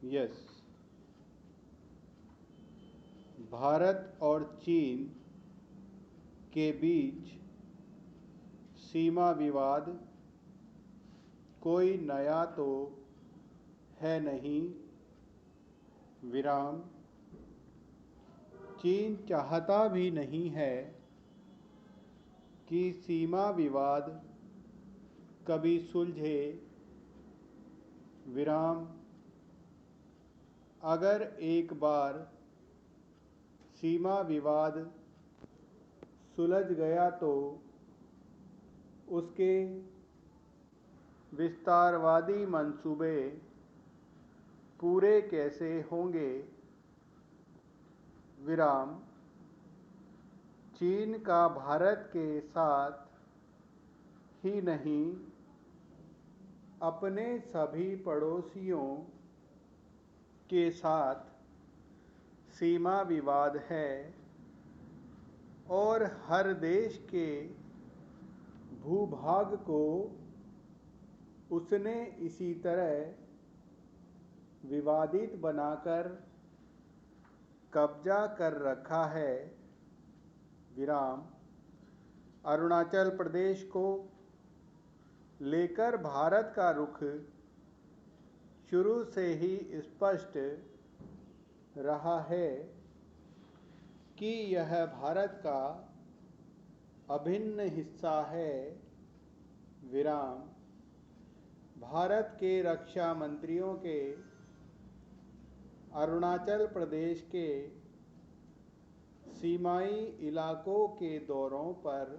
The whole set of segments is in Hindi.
यस। भारत और चीन के बीच सीमा विवाद कोई नया तो है नहीं। विराम। चीन चाहता भी नहीं है कि सीमा विवाद कभी सुलझे। विराम। अगर एक बार सीमा विवाद सुलझ गया तो उसके विस्तारवादी मंसूबे पूरे कैसे होंगे। विराम। चीन का भारत के साथ ही नहीं, अपने सभी पड़ोसियों के साथ सीमा विवाद है और हर देश के भूभाग को उसने इसी तरह विवादित बनाकर कब्जा कर रखा है। विराम। अरुणाचल प्रदेश को लेकर भारत का रुख शुरू से ही स्पष्ट रहा है कि यह भारत का अभिन्न हिस्सा है। विराम। भारत के रक्षा मंत्रियों के अरुणाचल प्रदेश के सीमाई इलाकों के दौरों पर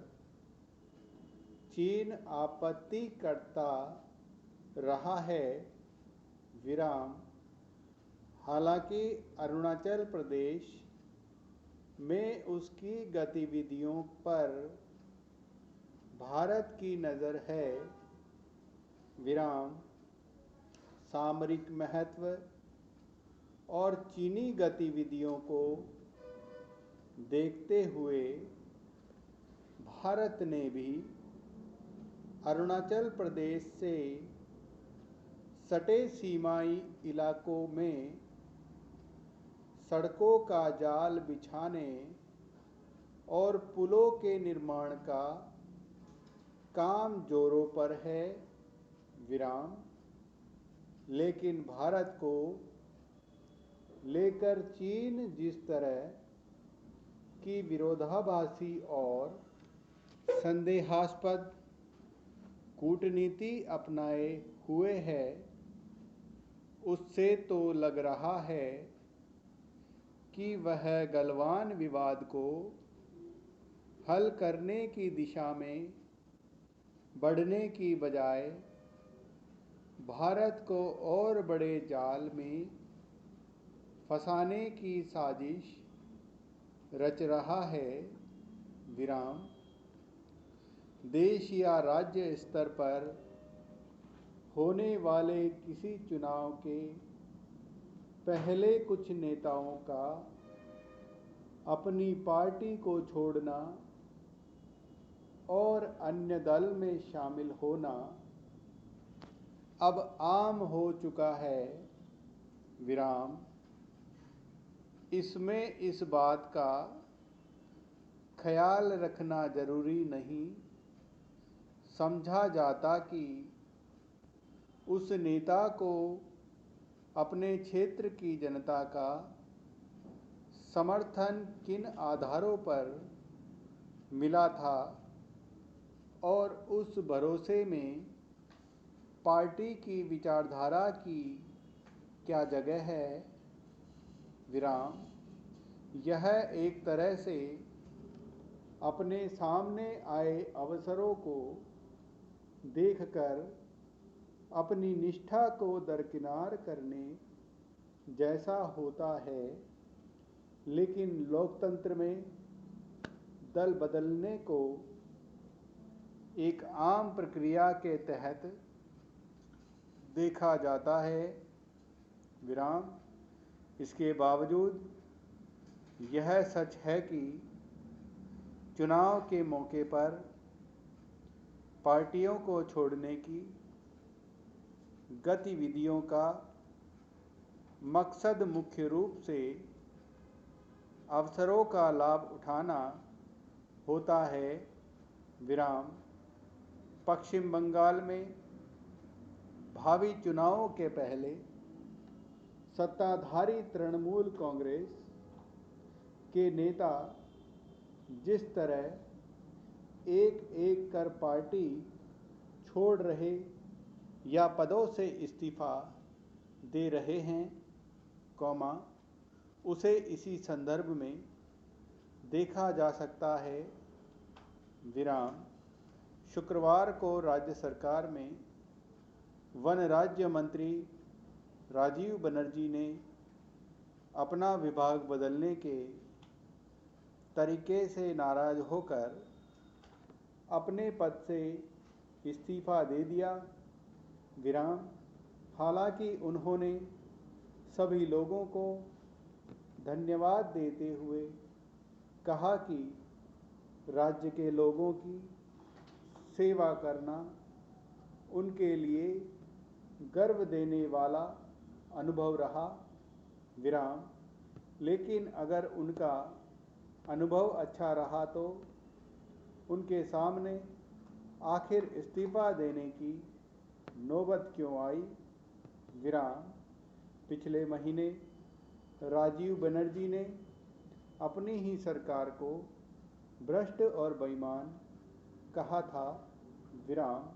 चीन आपत्ति करता रहा है। विराम। हालांकि अरुणाचल प्रदेश में उसकी गतिविधियों पर भारत की नज़र है। विराम। सामरिक महत्व और चीनी गतिविधियों को देखते हुए भारत ने भी अरुणाचल प्रदेश से सटे सीमाई इलाकों में सड़कों का जाल बिछाने और पुलों के निर्माण का काम जोरों पर है। विराम। लेकिन भारत को लेकर चीन जिस तरह की विरोधाभासी और संदेहास्पद कूटनीति अपनाए हुए है, उससे तो लग रहा है कि वह गलवान विवाद को हल करने की दिशा में बढ़ने की बजाय भारत को और बड़े जाल में फंसाने की साजिश रच रहा है। विराम। देश या राज्य स्तर पर होने वाले किसी चुनाव के पहले कुछ नेताओं का अपनी पार्टी को छोड़ना और अन्य दल में शामिल होना अब आम हो चुका है। विराम। इसमें इस बात का ख्याल रखना जरूरी नहीं समझा जाता कि उस नेता को अपने क्षेत्र की जनता का समर्थन किन आधारों पर मिला था और उस भरोसे में पार्टी की विचारधारा की क्या जगह है। विराम। यह एक तरह से अपने सामने आए अवसरों को देखकर अपनी निष्ठा को दरकिनार करने जैसा होता है, लेकिन लोकतंत्र में दल बदलने को एक आम प्रक्रिया के तहत देखा जाता है। विराम। इसके बावजूद यह सच है कि चुनाव के मौके पर पार्टियों को छोड़ने की गतिविधियों का मकसद मुख्य रूप से अवसरों का लाभ उठाना होता है। विराम। पश्चिम बंगाल में भावी चुनावों के पहले सत्ताधारी तृणमूल कांग्रेस के नेता जिस तरह एक एक कर पार्टी छोड़ रहे या पदों से इस्तीफा दे रहे हैं, उसे इसी संदर्भ में देखा जा सकता है। विराम। शुक्रवार को राज्य सरकार में वन राज्य मंत्री राजीव बनर्जी ने अपना विभाग बदलने के तरीके से नाराज होकर अपने पद से इस्तीफा दे दिया। विराम। हालांकि उन्होंने सभी लोगों को धन्यवाद देते हुए कहा कि राज्य के लोगों की सेवा करना उनके लिए गर्व देने वाला अनुभव रहा। विराम। लेकिन अगर उनका अनुभव अच्छा रहा तो उनके सामने आखिर इस्तीफा देने की नौबत क्यों आई। विराम। पिछले महीने राजीव बनर्जी ने अपनी ही सरकार को भ्रष्ट और बेईमान कहा था। विराम।